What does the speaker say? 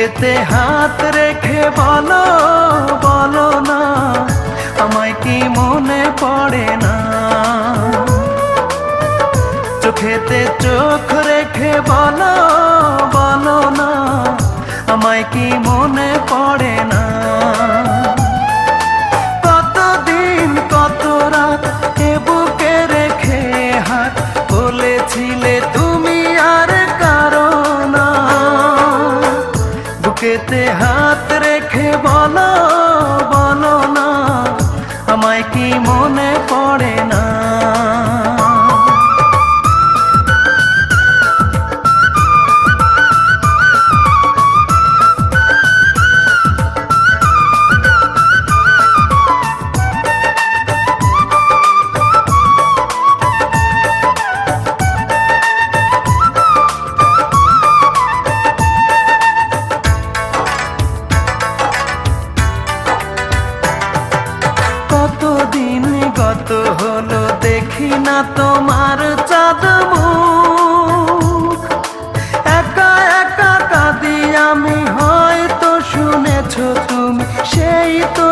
বুকেতে হাত রেখে বলো বলো না, আমায় কি মনে পড়ে না? চোখেতে চোখ রেখে বলো বলো না, আমায় কি মনে পড়ে না? কতদিন কত রাত এ বুকে রেখে হাত বলেছিলে তুমি আর কারো না। বুকেতে হাত রেখে বলো বলো না, আমায় কি মনে পড়ে না? কতদিন গত হলো দেখি না তোমার চাঁদ মুখ। একা একা কাঁদি আমি, হয়তো শুনেছো তুমি, সেই তো